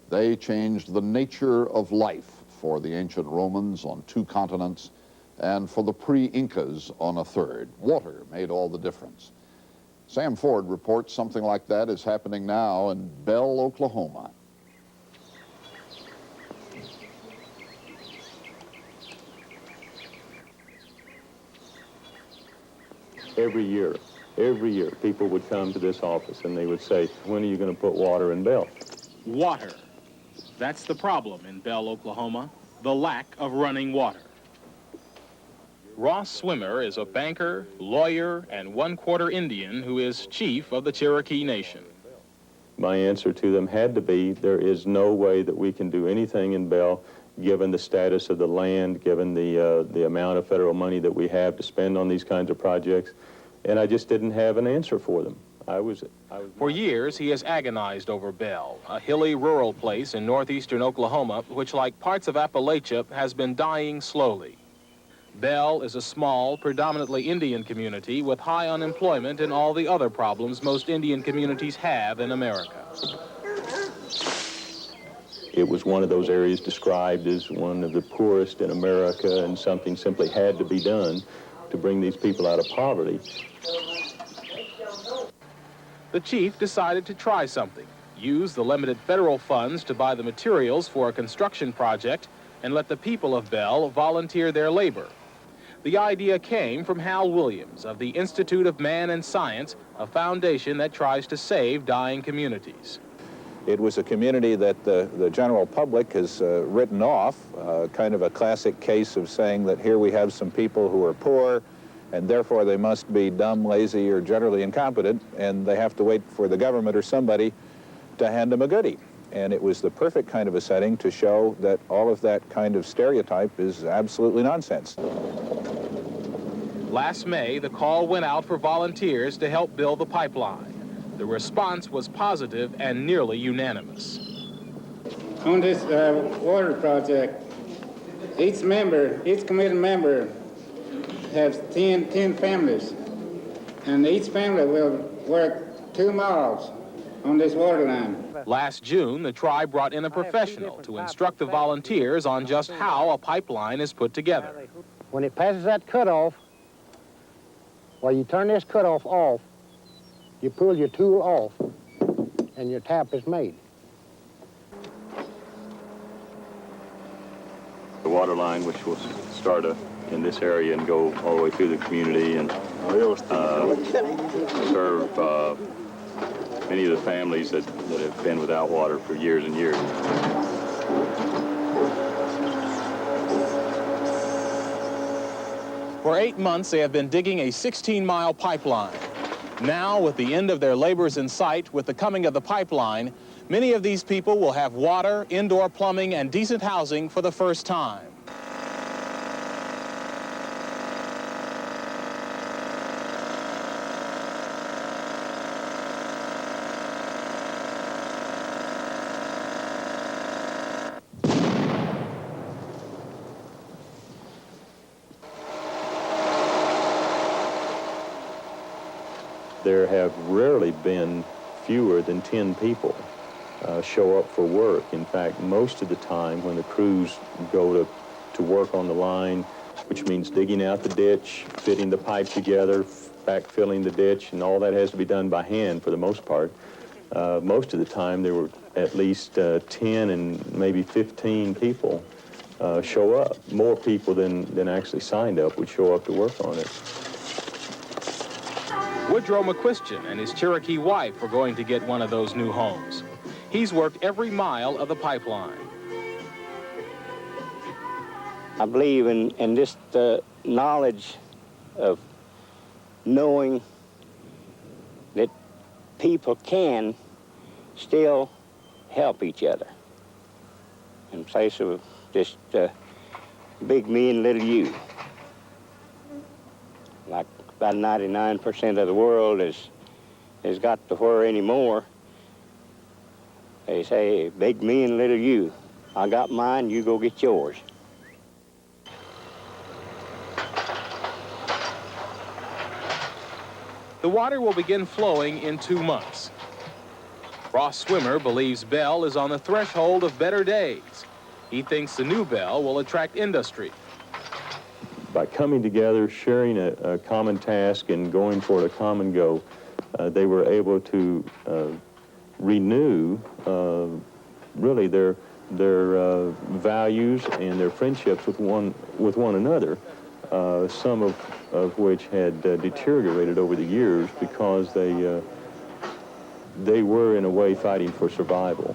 They changed the nature of life for the ancient Romans on 2 continents and for the pre-Incas on a 3rd. Water made all the difference. Sam Ford reports something like that is happening now in Bell, Oklahoma. Every year, people would come to this office and they would say, when are you going to put water in Bell? Water. That's the problem in Bell, Oklahoma, the lack of running water. Ross Swimmer is a banker, lawyer, and 1/4 Indian who is chief of the Cherokee Nation. My answer to them had to be, there is no way that we can do anything in Bell, given the status of the land, given the amount of federal money that we have to spend on these kinds of projects, and I just didn't have an answer for them. For years, he has agonized over Bell, a hilly rural place in northeastern Oklahoma, which, like parts of Appalachia, has been dying slowly. Bell is a small, predominantly Indian community with high unemployment and all the other problems most Indian communities have in America. It was one of those areas described as one of the poorest in America, and something simply had to be done to bring these people out of poverty. The chief decided to try something, use the limited federal funds to buy the materials for a construction project, and let the people of Bell volunteer their labor. The idea came from Hal Williams of the Institute of Man and Science, a foundation that tries to save dying communities. It was a community that the general public has written off, kind of a classic case of saying that here we have some people who are poor, and therefore they must be dumb, lazy, or generally incompetent, and they have to wait for the government or somebody to hand them a goodie. And it was the perfect kind of a setting to show that all of that kind of stereotype is absolutely nonsense. Last May, the call went out for volunteers to help build the pipeline. The response was positive and nearly unanimous. On this water project, each committee member has 10 families, and each family will work 2 miles on this water line. Last June, the tribe brought in a professional to instruct the volunteers on just how a pipeline is put together. When it passes that cutoff, well, you turn this cutoff off, you pull your tool off, and your tap is made. The water line, which will start in this area and go all the way through the community and serve many of the families that have been without water for years and years. For 8 months, they have been digging a 16-mile pipeline. Now, with the end of their labors in sight, with the coming of the pipeline, many of these people will have water, indoor plumbing, and decent housing for the first time. There have rarely been fewer than 10 people show up for work. In fact, most of the time when the crews go to work on the line, which means digging out the ditch, fitting the pipe together, backfilling the ditch, and all that has to be done by hand for the most part. Most of the time there were at least 10 and maybe 15 people show up. More people than actually signed up would show up to work on it. Woodrow McQuistion and his Cherokee wife are going to get one of those new homes. He's worked every mile of the pipeline. I believe in just the knowledge of knowing that people can still help each other in place of just big me and little you. Like about 99% of the world has got to where anymore they say, big me and little you. I got mine, you go get yours. The water will begin flowing in 2 months. Cross swimmer believes Bell is on the threshold of better days. He thinks the new Bell will attract industry. By coming together, sharing a common task, and going toward a common goal, they were able to renew really their values and their friendships with one another, some of which had deteriorated over the years because they were in a way fighting for survival.